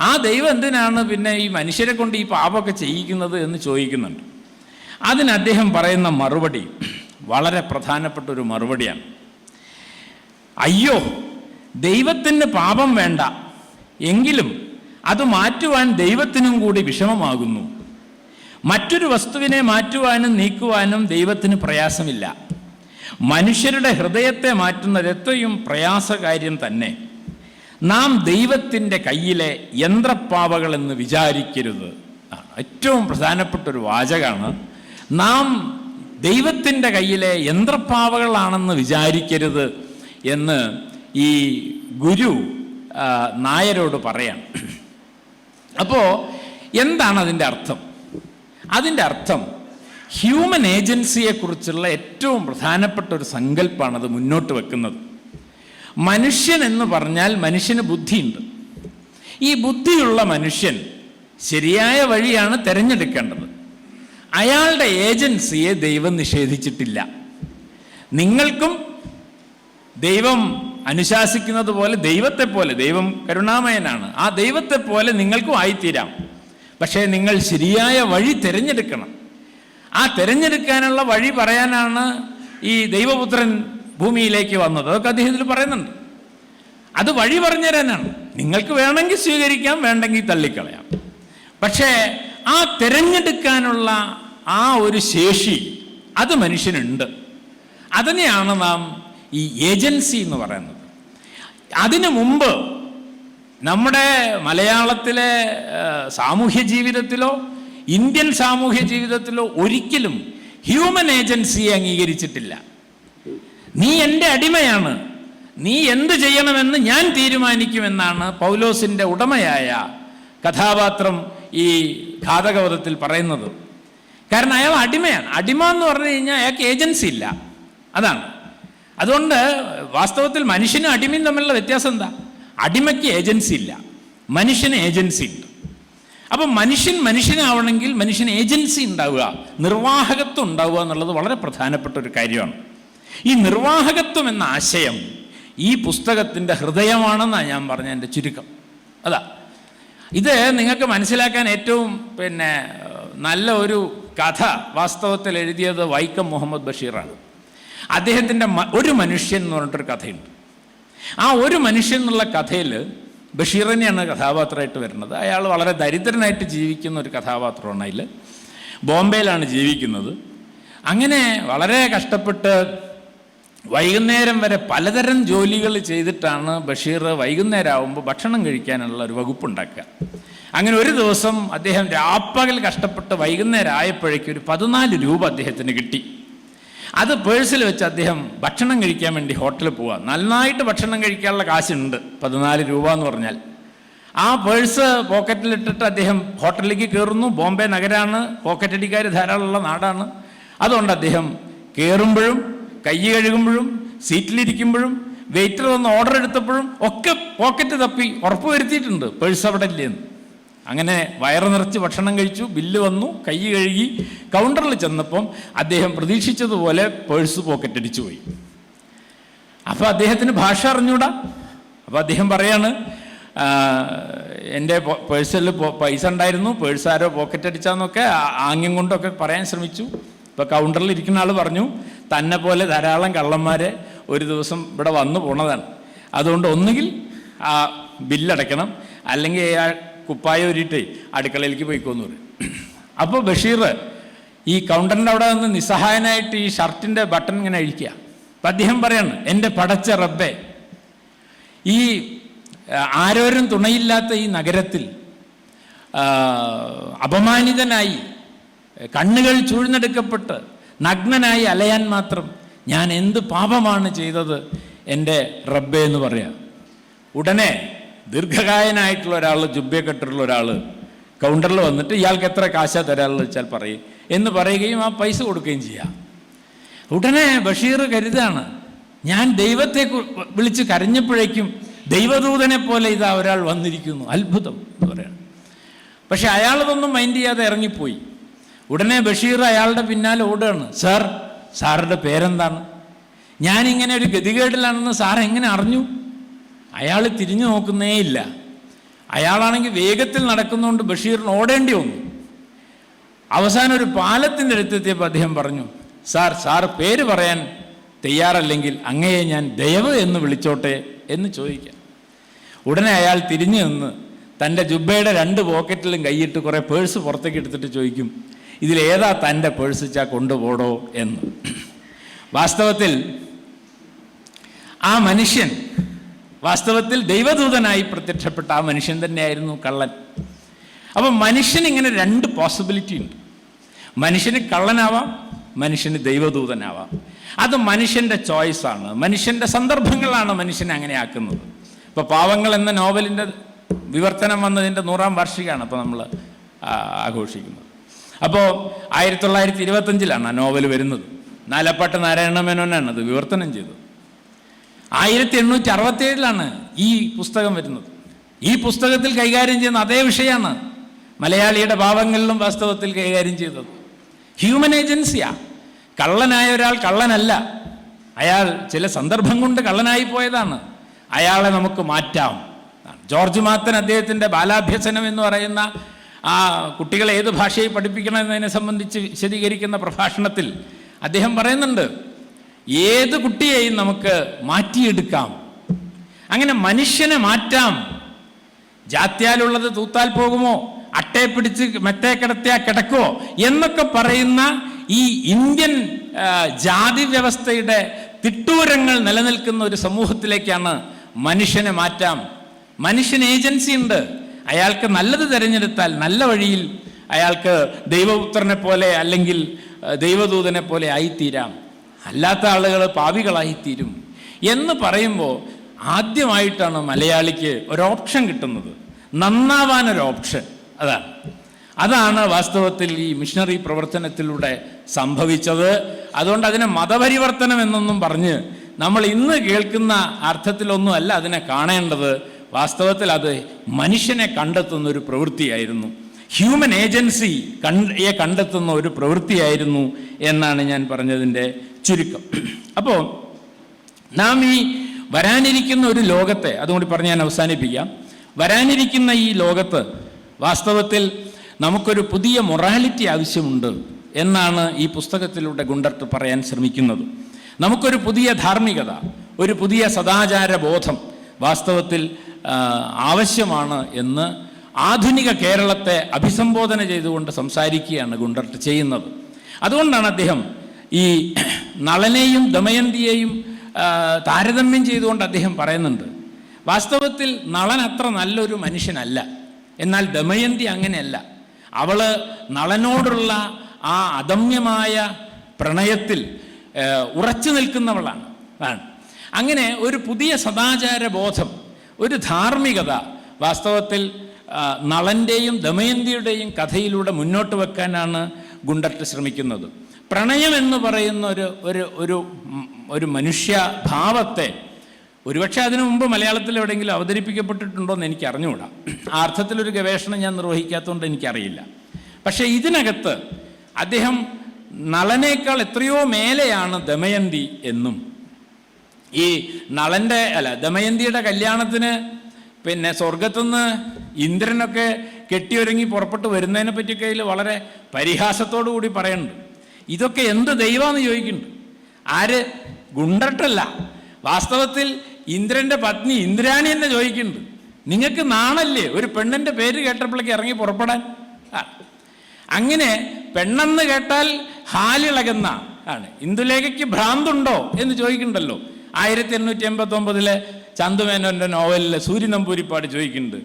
ആ ദൈവം എന്തിനാണ് പിന്നെ ഈ മനുഷ്യരെ കൊണ്ട് ഈ പാപമൊക്കെ ചെയ്യിക്കുന്നത് എന്ന് ചോദിക്കുന്നുണ്ട്. അതിന് അദ്ദേഹം പറയുന്ന മറുപടി വളരെ പ്രധാനപ്പെട്ട ഒരു മറുപടിയാണ്. അയ്യോ, ദൈവത്തിന് പാപം വേണ്ട, എങ്കിലും അത് മാറ്റുവാൻ ദൈവത്തിനും കൂടി വിഷമമാകുന്നു. മറ്റൊരു വസ്തുവിനെ മാറ്റുവാനും നീക്കുവാനും ദൈവത്തിന് പ്രയാസമില്ല. മനുഷ്യരുടെ ഹൃദയത്തെ മാറ്റുന്നത് എത്രയും പ്രയാസകാര്യം തന്നെ. നാം ദൈവത്തിൻ്റെ കയ്യിലെ യന്ത്രപ്പാവകളെന്ന് വിചാരിക്കരുത്. ഏറ്റവും പ്രധാനപ്പെട്ടൊരു വാചകമാണ്. നാം ദൈവത്തിൻ്റെ കയ്യിലെ യന്ത്രപ്പാവകളാണെന്ന് വിചാരിക്കരുത് എന്ന് ഈ ഗുരു നായരോട് പറയാം. അപ്പോൾ എന്താണ് അതിൻ്റെ അർത്ഥം? അതിൻ്റെ അർത്ഥം ഹ്യൂമൻ ഏജൻസിയെക്കുറിച്ചുള്ള ഏറ്റവും പ്രധാനപ്പെട്ട ഒരു സങ്കല്പമാണ് അത് മുന്നോട്ട് വെക്കുന്നത്. മനുഷ്യൻ എന്ന് പറഞ്ഞാൽ മനുഷ്യന് ബുദ്ധിയുണ്ട്. ഈ ബുദ്ധിയുള്ള മനുഷ്യൻ ശരിയായ വഴിയാണ് തിരഞ്ഞെടുക്കേണ്ടത്. അയാളുടെ ഏജൻസിയെ ദൈവം നിഷേധിച്ചിട്ടില്ല. നിങ്ങൾക്കും ദൈവം അനുശാസിക്കുന്നത് പോലെ ദൈവത്തെപ്പോലെ, ദൈവം കരുണാമയനാണ്, ആ ദൈവത്തെപ്പോലെ നിങ്ങൾക്കും ആയിത്തീരാം. പക്ഷേ നിങ്ങൾ ശരിയായ വഴി തിരഞ്ഞെടുക്കണം. ആ തിരഞ്ഞെടുക്കാനുള്ള വഴി പറയാനാണ് ഈ ദൈവപുത്രൻ ഭൂമിയിലേക്ക് വന്നത്. അതൊക്കെ അദ്ദേഹത്തിൽ പറയുന്നുണ്ട്. അത് വഴി പറഞ്ഞു തരാനാണ്. നിങ്ങൾക്ക് വേണമെങ്കിൽ സ്വീകരിക്കാം, വേണ്ടെങ്കിൽ തള്ളിക്കളയാം. പക്ഷേ ആ തിരഞ്ഞെടുക്കാനുള്ള ആ ഒരു ശേഷി അത് മനുഷ്യനുണ്ട്. അതിനെയാണ് നാം ഈ ഏജൻസി എന്ന് പറയുന്നത്. അതിനു മുമ്പ് നമ്മുടെ മലയാളത്തിലെ സാമൂഹ്യ ജീവിതത്തിലോ ഇന്ത്യൻ സാമൂഹ്യ ജീവിതത്തിലോ ഒരിക്കലും ഹ്യൂമൻ ഏജൻസിയെ അംഗീകരിച്ചിട്ടില്ല. നീ എൻ്റെ അടിമയാണ്, നീ എന്ത് ചെയ്യണമെന്ന് ഞാൻ തീരുമാനിക്കുമെന്നാണ് പൗലോസിൻ്റെ ഉടമയായ കഥാപാത്രം ഈ ഘാതകവധത്തിൽ പറയുന്നത്. കാരണം അയാൾ അടിമയാണ്. അടിമ എന്ന് പറഞ്ഞു കഴിഞ്ഞാൽ അയാൾക്ക് ഏജൻസി ഇല്ല. അതാണ്. അതുകൊണ്ട് വാസ്തവത്തിൽ മനുഷ്യനും അടിമയും തമ്മിലുള്ള വ്യത്യാസം എന്താ? അടിമയ്ക്ക് ഏജൻസി ഇല്ല, മനുഷ്യന് ഏജൻസി ഉണ്ട്. അപ്പം മനുഷ്യനാവണമെങ്കിൽ മനുഷ്യന് ഏജൻസി ഉണ്ടാവുക, നിർവാഹകത്വം ഉണ്ടാവുക എന്നുള്ളത് വളരെ പ്രധാനപ്പെട്ട ഒരു കാര്യമാണ്. ഈ നിർവാഹകത്വം എന്ന ആശയം ഈ പുസ്തകത്തിൻ്റെ ഹൃദയമാണെന്നാണ് ഞാൻ പറഞ്ഞ എൻ്റെ ചുരുക്കം. അതാ ഇത് നിങ്ങൾക്ക് മനസ്സിലാക്കാൻ ഏറ്റവും നല്ല ഒരു കഥ വാസ്തവത്തിൽ എഴുതിയത് വൈക്കം മുഹമ്മദ് ബഷീറാണ്. അദ്ദേഹത്തിൻ്റെ ഒരു മനുഷ്യൻ എന്ന് പറഞ്ഞിട്ടൊരു കഥയുണ്ട്. ആ ഒരു മനുഷ്യൻ എന്നുള്ള കഥയിൽ ബഷീർ തന്നെയാണ് കഥാപാത്രമായിട്ട് വരുന്നത്. അയാൾ വളരെ ദരിദ്രനായിട്ട് ജീവിക്കുന്ന ഒരു കഥാപാത്രമാണ്. അതിൽ ബോംബെയിലാണ് ജീവിക്കുന്നത്. അങ്ങനെ വളരെ കഷ്ടപ്പെട്ട് വൈകുന്നേരം വരെ പലതരം ജോലികൾ ചെയ്തിട്ടാണ് ബഷീർ വൈകുന്നേരം ആകുമ്പോൾ ഭക്ഷണം കഴിക്കാനുള്ള ഒരു വകുപ്പുണ്ടാക്കുക. അങ്ങനെ ഒരു ദിവസം അദ്ദേഹം രാപ്പകൽ കഷ്ടപ്പെട്ട് വൈകുന്നേരം ആയപ്പോഴേക്കും ഒരു 14 രൂപ അദ്ദേഹത്തിന് കിട്ടി. അത് പേഴ്സിൽ വെച്ച് അദ്ദേഹം ഭക്ഷണം കഴിക്കാൻ വേണ്ടി ഹോട്ടലിൽ പോവുക. നന്നായിട്ട് ഭക്ഷണം കഴിക്കാനുള്ള കാശുണ്ട്, 14 രൂപ എന്ന് പറഞ്ഞാൽ. ആ പേഴ്സ് പോക്കറ്റിലിട്ടിട്ട് അദ്ദേഹം ഹോട്ടലിലേക്ക് കയറുന്നു. ബോംബെ നഗരമാണ്, പോക്കറ്റടിക്കാർ ധാരാളമുള്ള നാടാണ്. അതുകൊണ്ട് അദ്ദേഹം കയറുമ്പോഴും കൈ കഴുകുമ്പോഴും സീറ്റിലിരിക്കുമ്പോഴും വെയിറ്റർ വന്ന് ഓർഡർ എടുത്തപ്പോഴും ഒക്കെ പോക്കറ്റ് തപ്പി ഉറപ്പ് വരുത്തിയിട്ടുണ്ട് പേഴ്സ് അവിടെ ഇല്ലേന്ന്. അങ്ങനെ വയറ് നിറച്ച് ഭക്ഷണം കഴിച്ചു, ബില്ല് വന്നു, കൈ കഴുകി കൗണ്ടറിൽ ചെന്നപ്പം അദ്ദേഹം പ്രതീക്ഷിച്ചതുപോലെ പേഴ്സ് പോക്കറ്റടിച്ചു പോയി. അപ്പോൾ അദ്ദേഹത്തിന് ഭാഷ അറിഞ്ഞൂടാ. അപ്പോൾ അദ്ദേഹം പറയാണ്, എൻ്റെ പേഴ്സിൽ പൈസ ഉണ്ടായിരുന്നു, പേഴ്സ് ആരോ പോക്കറ്റ് അടിച്ചാന്നൊക്കെ ആംഗ്യം കൊണ്ടൊക്കെ പറയാൻ ശ്രമിച്ചു. ഇപ്പോൾ കൗണ്ടറിൽ ഇരിക്കുന്ന ആൾ പറഞ്ഞു, തന്നെ പോലെ ധാരാളം കള്ളന്മാരെ ഒരു ദിവസം ഇവിടെ വന്നു പോണതാണ്, അതുകൊണ്ട് ഒന്നുകിൽ ആ ബില്ലടയ്ക്കണം, അല്ലെങ്കിൽ ആ കുപ്പായ ഒരുയിട്ട് അടുക്കളയിലേക്ക് പോയിക്കോന്ന് പറയും. അപ്പോൾ ബഷീർ ഈ കൗണ്ടറിൻ്റെ അവിടെ നിന്ന് നിസ്സഹായനായിട്ട് ഈ ഷർട്ടിൻ്റെ ബട്ടൺ ഇങ്ങനെ അഴിക്കുക. അപ്പം അദ്ദേഹം പറയാണ്, എൻ്റെ പടച്ച റബ്ബേ, ഈ ആരോരും തുണയില്ലാത്ത ഈ നഗരത്തിൽ അപമാനിതനായി കണ്ണുകൾ ചൂഴ്ന്നെടുക്കപ്പെട്ട് നഗ്നനായി അലയാൻ മാത്രം ഞാൻ എന്ത് പാപമാണ് ചെയ്തത് എൻ്റെ റബ്ബേ എന്ന് പറയാം. ഉടനെ ദീർഘകായനായിട്ടുള്ള ഒരാൾ, ജുബ്ബക്കെട്ടുള്ള ഒരാൾ കൗണ്ടറിൽ വന്നിട്ട് ഇയാൾക്ക് എത്ര കാശാ തരാമെന്ന് വെച്ചാൽ പറയും എന്ന് പറയുകയും ആ പൈസ കൊടുക്കുകയും ചെയ്യാം. ഉടനെ ബഷീർ കരുതാണ്, ഞാൻ ദൈവത്തെ വിളിച്ച് കരഞ്ഞപ്പോഴേക്കും ദൈവദൂതനെ പോലെ ഇതാ ഒരാൾ വന്നിരിക്കുന്നു, അത്ഭുതം എന്ന് പറയാണ്. പക്ഷെ അയാളതൊന്നും മൈൻഡ് ചെയ്യാതെ ഇറങ്ങിപ്പോയി. ഉടനെ ബഷീർ അയാളുടെ പിന്നാലെ ഓടുകയാണ്. സാർ, സാറിൻ്റെ പേരെന്താണ്? ഞാനിങ്ങനെ ഒരു ഗതികേടിലാണെന്ന് സാർ എങ്ങനെ അറിഞ്ഞു? അയാൾ തിരിഞ്ഞു നോക്കുന്നേ ഇല്ല. അയാളാണെങ്കിൽ വേഗത്തിൽ നടക്കുന്നതുകൊണ്ട് ബഷീറിന് ഓടേണ്ടി വന്നു. അവസാനം ഒരു പാലത്തിൻ്റെ അടുത്തെത്തിയപ്പോൾ അദ്ദേഹം പറഞ്ഞു, സാർ പേര് പറയാൻ തയ്യാറല്ലെങ്കിൽ അങ്ങയെ ഞാൻ ദയവ് എന്ന് വിളിച്ചോട്ടെ എന്ന് ചോദിക്കാം. ഉടനെ അയാൾ തിരിഞ്ഞു നിന്ന് തൻ്റെ ജുബ്ബയുടെ 2 പോക്കറ്റിലും കൈയിട്ട് കുറേ പേഴ്സ് പുറത്തേക്ക് എടുത്തിട്ട് ചോദിക്കും, ഇതിലേതാ തൻ്റെ പേഴ്സ് ചാ കൊണ്ടുപോടോ എന്ന്. വാസ്തവത്തിൽ ആ മനുഷ്യൻ ദൈവദൂതനായി പ്രത്യക്ഷപ്പെട്ട ആ മനുഷ്യൻ തന്നെയായിരുന്നു കള്ളൻ. അപ്പം മനുഷ്യന് ഇങ്ങനെ 2 പോസിബിലിറ്റി ഉണ്ട്. മനുഷ്യന് കള്ളനാവാം, മനുഷ്യന് ദൈവദൂതനാവാം. അത് മനുഷ്യൻ്റെ ചോയ്സാണ്, മനുഷ്യൻ്റെ സന്ദർഭങ്ങളാണ് മനുഷ്യനെ അങ്ങനെ ആക്കുന്നത്. ഇപ്പോൾ പാവങ്ങൾ എന്ന നോവലിൻ്റെ വിവർത്തനം വന്നതിൻ്റെ 100ാം വാർഷികമാണ് അപ്പോൾ നമ്മൾ ആഘോഷിക്കുന്നത്. അപ്പോൾ 1925 ആ നോവൽ വരുന്നത്. നാലപ്പാട്ട് നാരായണ മേനോനാണ് അത് വിവർത്തനം ചെയ്തത്. 1867 ഈ പുസ്തകം വരുന്നത്. ഈ പുസ്തകത്തിൽ കൈകാര്യം ചെയ്യുന്ന അതേ വിഷയമാണ് മലയാളിയുടെ പാവങ്ങളിലും വാസ്തവത്തിൽ കൈകാര്യം ചെയ്തത്. ഹ്യൂമൻ ഏജൻസിയാ. കള്ളനായ ഒരാൾ കള്ളനല്ല, അയാൾ ചില സന്ദർഭം കൊണ്ട് കള്ളനായി പോയതാണ്. അയാളെ നമുക്ക് മാറ്റാം. ജോർജ് മാത്തൻ അദ്ദേഹത്തിൻ്റെ ബാലാഭ്യസനം എന്ന് പറയുന്ന ആ കുട്ടികളെ ഏത് ഭാഷയിൽ പഠിപ്പിക്കണം എന്നതിനെ സംബന്ധിച്ച് വിശദീകരിക്കുന്ന പ്രഭാഷണത്തിൽ അദ്ദേഹം പറയുന്നുണ്ട്, ഏത് കുട്ടിയെയും നമുക്ക് മാറ്റിയെടുക്കാം, അങ്ങനെ മനുഷ്യനെ മാറ്റാം. ജാത്യാലുള്ളത് തൂത്താൽ പോകുമോ, അട്ടയെ പിടിച്ച് മെത്തേ കിടത്തിയാൽ കിടക്കുമോ എന്നൊക്കെ പറയുന്ന ഈ ഇന്ത്യൻ ജാതി വ്യവസ്ഥയുടെ തിട്ടൂരങ്ങൾ നിലനിൽക്കുന്ന ഒരു സമൂഹത്തിലേക്കാണ് മനുഷ്യനെ മാറ്റാം. മനുഷ്യന് ഏജൻസി ഉണ്ട്. അയാൾക്ക് നല്ലത് തിരഞ്ഞെടുത്താൽ നല്ല വഴിയിൽ അയാൾക്ക് ദൈവപുത്രനെ പോലെ അല്ലെങ്കിൽ ദൈവദൂതനെ പോലെ ആയിത്തീരാം, അല്ലാത്ത ആളുകൾ പാപികളായിത്തീരും എന്ന് പറയുമ്പോൾ ആദ്യമായിട്ടാണ് മലയാളിക്ക് ഒരു ഓപ്ഷൻ കിട്ടുന്നത്, നന്നാവാനൊരു ഓപ്ഷൻ. അതാണ് വാസ്തവത്തിൽ ഈ മിഷണറി പ്രവർത്തനത്തിലൂടെ സംഭവിച്ചത്. അതുകൊണ്ട് അതിനെ മതപരിവർത്തനം എന്നൊന്നും പറഞ്ഞ് നമ്മൾ ഇന്ന് കേൾക്കുന്ന അർത്ഥത്തിലൊന്നും അല്ല അതിനെ കാണേണ്ടത്. വാസ്തവത്തിൽ അത് മനുഷ്യനെ കണ്ടെത്തുന്ന ഒരു പ്രവൃത്തിയായിരുന്നു, ഹ്യൂമൻ ഏജൻസി കണ്ടെത്തുന്ന ഒരു പ്രവൃത്തിയായിരുന്നു എന്നാണ് ഞാൻ പറഞ്ഞതിൻ്റെ ചുരുക്കം. അപ്പോൾ നാം ഈ വരാനിരിക്കുന്ന ഒരു ലോകത്തെ, അതുകൊണ്ട് പറഞ്ഞ് ഞാൻ അവസാനിപ്പിക്കാം. വരാനിരിക്കുന്ന ഈ ലോകത്ത് വാസ്തവത്തിൽ നമുക്കൊരു പുതിയ മൊറാലിറ്റി ആവശ്യമുണ്ട് എന്നാണ് ഈ പുസ്തകത്തിലൂടെ ഗുണ്ടർട്ട് പറയാൻ ശ്രമിക്കുന്നത്. നമുക്കൊരു പുതിയ ധാർമ്മികത, ഒരു പുതിയ സദാചാര ബോധം വാസ്തവത്തിൽ ആവശ്യമാണ് എന്ന് ആധുനിക കേരളത്തെ അഭിസംബോധന ചെയ്തുകൊണ്ട് സംസാരിക്കുകയാണ് ഗുണ്ടർട്ട് ചെയ്യുന്നത്. അതുകൊണ്ടാണ് അദ്ദേഹം ഈ നളനെയും ദമയന്തിയെയും താരതമ്യം ചെയ്തുകൊണ്ട് അദ്ദേഹം പറയുന്നുണ്ട്, വാസ്തവത്തിൽ നളൻ അത്ര നല്ലൊരു മനുഷ്യനല്ല, എന്നാൽ ദമയന്തി അങ്ങനെയല്ല. അവള് നളനോടുള്ള ആ അദമ്യമായ പ്രണയത്തിൽ ഉറച്ചു നിൽക്കുന്നവളാണ്. അങ്ങനെ ഒരു പുതിയ സദാചാര ബോധം, ഒരു ധാർമ്മികത വാസ്തവത്തിൽ നളൻ്റെയും ദമയന്തിയുടെയും കഥയിലൂടെ മുന്നോട്ട് വെക്കാനാണ് ഗുണ്ടർട്ട് ശ്രമിക്കുന്നത്. പ്രണയം എന്ന് പറയുന്ന ഒരു മനുഷ്യഭാവത്തെ ഒരുപക്ഷെ അതിനു മുമ്പ് മലയാളത്തിൽ എവിടെയെങ്കിലും അവതരിപ്പിക്കപ്പെട്ടിട്ടുണ്ടോ എന്ന് എനിക്ക് അറിഞ്ഞുകൂടാ. ആ അർത്ഥത്തിലൊരു ഗവേഷണം ഞാൻ നിർവഹിക്കാത്തതുകൊണ്ട് എനിക്കറിയില്ല. പക്ഷേ ഇതിനകത്ത് അദ്ദേഹം നളനേക്കാൾ എത്രയോ മേലെയാണ് ദമയന്തി എന്നും, ഈ ദമയന്തിയുടെ കല്യാണത്തിന് സ്വർഗത്തുനിന്ന് ഇന്ദ്രനൊക്കെ കെട്ടിയൊരുങ്ങി പുറപ്പെട്ട് വരുന്നതിനെ പറ്റിയൊക്കെ അതിൽ വളരെ പരിഹാസത്തോടു കൂടി പറയുന്നുണ്ട്. ഇതൊക്കെ എന്ത് ദൈവമാണെന്ന് ചോദിക്കുന്നുണ്ട്. ആര്? ഗുണ്ടർട്ടല്ല. വാസ്തവത്തിൽ ഇന്ദ്രൻ്റെ പത്നി ഇന്ദ്രാണി തന്നെ ചോദിക്കുന്നുണ്ട്, നിങ്ങൾക്ക് നാണല്ലേ ഒരു പെണ്ണിൻ്റെ പേര് കേട്ടപ്പോഴേക്ക് ഇറങ്ങി പുറപ്പെടാൻ? അങ്ങനെ പെണ്ണെന്ന് കേട്ടാൽ ഹാലിളകുന്ന ആണ്. ഇന്ദുലേഖയ്ക്ക് ഭ്രാന്തുണ്ടോ എന്ന് ചോദിക്കുന്നുണ്ടല്ലോ. 1889 ചന്തുമേനോൻ്റെ നോവലിലെ സൂര്യ നമ്പൂരിപ്പാട് ചോദിക്കുന്നുണ്ട്,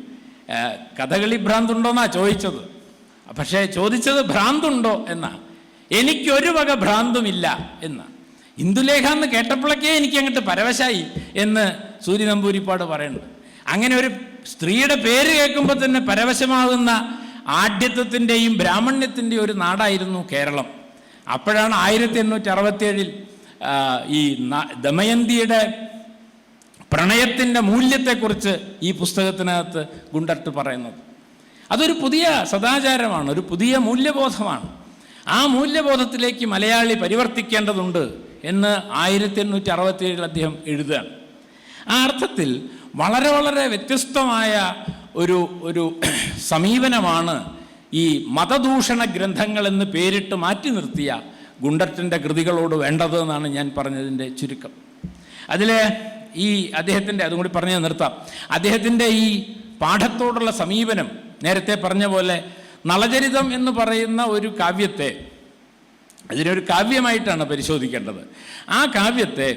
കഥകളി ഭ്രാന്തുണ്ടോന്നാ ചോദിച്ചത്. പക്ഷേ ചോദിച്ചത് ഭ്രാന്തുണ്ടോ എന്നാ. എനിക്കൊരു വക ഭ്രാന്തുമില്ല എന്നാ. ഇന്ദുലേഖ എന്ന് കേട്ടപ്പോഴൊക്കെ എനിക്ക് അങ്ങോട്ട് പരവശായി എന്ന് സൂര്യ നമ്പൂരിപ്പാട് പറയുന്നുണ്ട്. അങ്ങനെ ഒരു സ്ത്രീയുടെ പേര് കേൾക്കുമ്പോൾ തന്നെ പരവശമാകുന്ന ആഢ്യത്വത്തിൻ്റെയും ബ്രാഹ്മണ്യത്തിൻ്റെയും ഒരു നാടായിരുന്നു കേരളം. അപ്പോഴാണ് 1867 ഈ ദമയന്തിയുടെ പ്രണയത്തിൻ്റെ മൂല്യത്തെക്കുറിച്ച് ഈ പുസ്തകത്തിനകത്ത് ഗുണ്ടർട്ട് പറയുന്നത്. അതൊരു പുതിയ സദാചാരമാണ്, ഒരു പുതിയ മൂല്യബോധമാണ്. ആ മൂല്യബോധത്തിലേക്ക് മലയാളി പരിവർത്തിക്കേണ്ടതുണ്ട് എന്ന് 1867 അദ്ദേഹം എഴുതുകയാണ്. ആ അർത്ഥത്തിൽ വളരെ വളരെ വ്യത്യസ്തമായ ഒരു സമീപനമാണ് ഈ മതദൂഷണ ഗ്രന്ഥങ്ങളെന്ന് പേരിട്ട് മാറ്റി നിർത്തിയ ഗുണ്ടർട്ടിൻ്റെ കൃതികളോട് വേണ്ടത് എന്നാണ് ഞാൻ പറഞ്ഞതിൻ്റെ ചുരുക്കം. അതിൽ ഈ അദ്ദേഹത്തിൻ്റെ, അതും കൂടി പറഞ്ഞു നിർത്താം, അദ്ദേഹത്തിൻ്റെ ഈ പാഠത്തോടുള്ള സമീപനം നേരത്തെ പറഞ്ഞ പോലെ നളചരിതം എന്ന് പറയുന്ന ഒരു കാവ്യത്തെ അതിനൊരു കാവ്യമായിട്ടാണ് പരിശോധിക്കേണ്ടത്. ആ കാവ്യത്തെ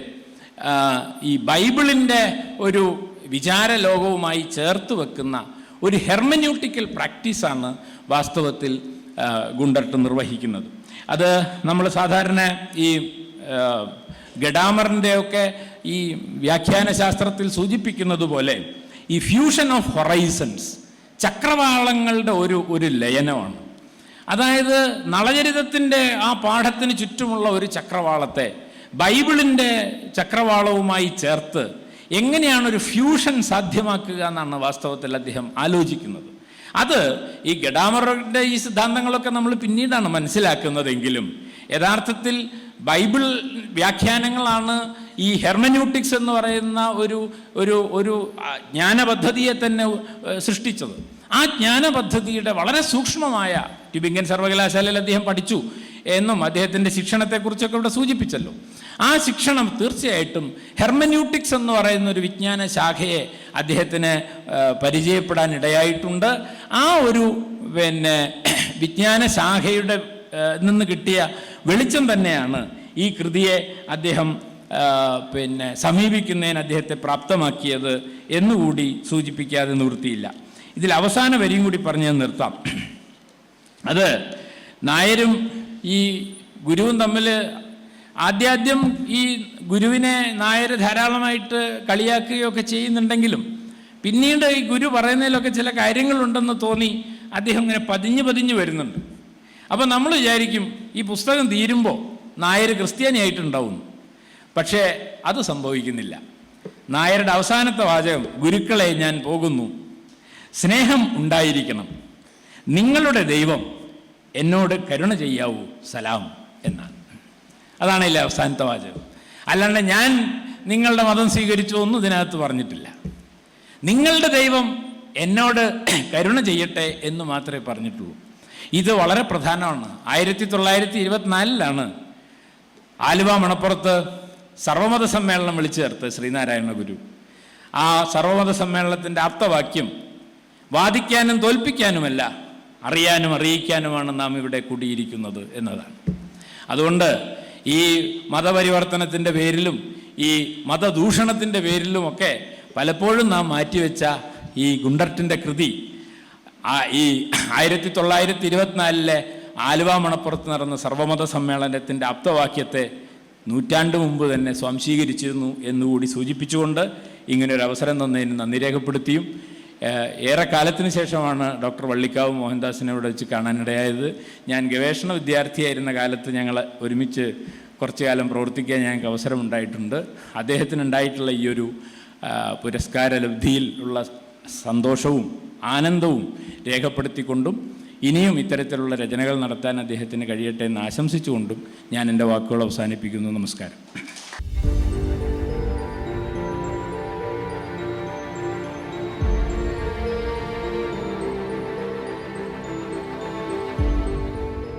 ഈ ബൈബിളിൻ്റെ ഒരു വിചാര ലോകവുമായി ചേർത്ത് വെക്കുന്ന ഒരു ഹെർമന്യൂട്ടിക്കൽ പ്രാക്ടീസാണ് വാസ്തവത്തിൽ ഗുണ്ടർട്ട് നിർവഹിക്കുന്നത്. അത് നമ്മൾ സാധാരണ ഈ ഗഡാമറിൻ്റെയൊക്കെ ഈ വ്യാഖ്യാന ശാസ്ത്രത്തിൽ സൂചിപ്പിക്കുന്നത് പോലെ ഈ ഫ്യൂഷൻ ഓഫ് ഹൊറൈസൺസ്, ചക്രവാളങ്ങളുടെ ഒരു ലയനമാണ്. അതായത് നളചരിതത്തിൻ്റെ ആ പാഠത്തിന് ചുറ്റുമുള്ള ഒരു ചക്രവാളത്തെ ബൈബിളിൻ്റെ ചക്രവാളവുമായി ചേർത്ത് എങ്ങനെയാണ് ഒരു ഫ്യൂഷൻ സാധ്യമാക്കുക എന്നാണ് വാസ്തവത്തിൽ അദ്ദേഹം ആലോചിക്കുന്നത്. അത് ഈ ഗഡാമറുടെ ഈ സിദ്ധാന്തങ്ങളൊക്കെ നമ്മൾ പിന്നീടാണ് മനസ്സിലാക്കുന്നതെങ്കിലും യഥാർത്ഥത്തിൽ ബൈബിൾ വ്യാഖ്യാനങ്ങളാണ് ഈ ഹെർമന്യൂട്ടിക്സ് എന്ന് പറയുന്ന ഒരു ജ്ഞാനപദ്ധതിയെ തന്നെ സൃഷ്ടിച്ചത്. ആ ജ്ഞാനപദ്ധതിയുടെ വളരെ സൂക്ഷ്മമായ, ട്യൂബിംഗൻ സർവകലാശാലയിൽ അദ്ദേഹം പഠിച്ചു എന്നും അദ്ദേഹത്തിൻ്റെ ശിക്ഷണത്തെക്കുറിച്ചൊക്കെ ഇവിടെ സൂചിപ്പിച്ചല്ലോ. ആ ശിക്ഷണം തീർച്ചയായിട്ടും ഹെർമന്യൂട്ടിക്സ് എന്ന് പറയുന്ന ഒരു വിജ്ഞാന ശാഖയെ അദ്ദേഹത്തിന് പരിചയപ്പെടാൻ ഇടയായിട്ടുണ്ട്. ആ ഒരു വിജ്ഞാന ശാഖയുടെ നിന്ന് കിട്ടിയ വെളിച്ചം തന്നെയാണ് ഈ കൃതിയെ അദ്ദേഹം സമീപിക്കുന്നതിന് അദ്ദേഹത്തെ പ്രാപ്തമാക്കിയത് എന്നുകൂടി സൂചിപ്പിക്കാതെ നിവൃത്തിയില്ല. ഇതിൽ അവസാന വരിയും കൂടി പറഞ്ഞ് നിർത്താം. അത് നായരും ഈ ഗുരുവും തമ്മിൽ ആദ്യാദ്യം ഈ ഗുരുവിനെ നായർ ധാരാളമായിട്ട് കളിയാക്കുകയൊക്കെ ചെയ്യുന്നുണ്ടെങ്കിലും പിന്നീട് ഈ ഗുരു പറയുന്നതിലൊക്കെ ചില കാര്യങ്ങളുണ്ടെന്ന് തോന്നി അദ്ദേഹം ഇങ്ങനെ പതിഞ്ഞു വരുന്നുണ്ട്. അപ്പോൾ നമ്മൾ വിചാരിക്കും ഈ പുസ്തകം തീരുമ്പോൾ നായർ ക്രിസ്ത്യാനിയായിട്ടുണ്ടാവും. പക്ഷേ അത് സംഭവിക്കുന്നില്ല. നായരുടെ അവസാനത്തെ വാചകം, ഗുരുക്കളെ ഞാൻ പോകുന്നു, സ്നേഹം ഉണ്ടായിരിക്കണം, നിങ്ങളുടെ ദൈവം എന്നോട് കരുണ ചെയ്യാവൂ, സലാം എന്നാണ്. അതാണ് ഇതിലെ അവസാനത്തെ വാചകം. അല്ലാണ്ട് ഞാൻ നിങ്ങളുടെ മതം സ്വീകരിച്ചു ഒന്നും ഇതിനകത്ത് പറഞ്ഞിട്ടില്ല. നിങ്ങളുടെ ദൈവം എന്നോട് കരുണ ചെയ്യട്ടെ എന്ന് മാത്രമേ പറഞ്ഞിട്ടുള്ളൂ. ഇത് വളരെ പ്രധാനമാണ്. 1924 ആലുവ മണപ്പുറത്ത് സർവമത സമ്മേളനം വിളിച്ചു ചേർത്ത് ശ്രീനാരായണ ഗുരു. ആ സർവമത സമ്മേളനത്തിൻ്റെ ആപ്തവാക്യം, വാദിക്കാനും തോൽപ്പിക്കാനുമല്ല, അറിയാനും അറിയിക്കാനുമാണ് നാം ഇവിടെ കൂടിയിരിക്കുന്നത് എന്നതാണ്. അതുകൊണ്ട് ഈ മതപരിവർത്തനത്തിൻ്റെ പേരിലും ഈ മതദൂഷണത്തിൻ്റെ പേരിലുമൊക്കെ പലപ്പോഴും നാം മാറ്റിവെച്ച ഈ ഗുണ്ടർട്ടിൻ്റെ കൃതി ഈ 1924 ആലുവ മണപ്പുറത്ത് നടന്ന സർവമത സമ്മേളനത്തിൻ്റെ ആപ്തവാക്യത്തെ നൂറ്റാണ്ട് മുമ്പ് തന്നെ സ്വാംശീകരിച്ചിരുന്നു എന്നുകൂടി സൂചിപ്പിച്ചുകൊണ്ട് ഇങ്ങനൊരു അവസരം തന്നതിന് നന്ദി രേഖപ്പെടുത്തിയും ഏറെ കാലത്തിന് ശേഷമാണ് ഡോക്ടർ വള്ളിക്കാവ് മോഹൻദാസിനെ ഇവിടെ വെച്ച് കാണാനിടയായത്. ഞാൻ ഗവേഷണ വിദ്യാർത്ഥിയായിരുന്ന കാലത്ത് ഞങ്ങൾ ഒരുമിച്ച് കുറച്ചു കാലം പ്രവർത്തിക്കാൻ ഞങ്ങൾക്ക് അവസരമുണ്ടായിട്ടുണ്ട്. അദ്ദേഹത്തിനുണ്ടായിട്ടുള്ള ഈ ഒരു പുരസ്കാര ലബ്ധിയിൽ ഉള്ള സന്തോഷവും ആനന്ദവും രേഖപ്പെടുത്തിക്കൊണ്ടും ഇനിയും ഇത്തരത്തിലുള്ള രചനകൾ നടത്താൻ അദ്ദേഹത്തിന് കഴിയട്ടെ എന്ന് ആശംസിച്ചുകൊണ്ടും ഞാൻ എൻ്റെ വാക്കുകൾ അവസാനിപ്പിക്കുന്നു. നമസ്കാരം.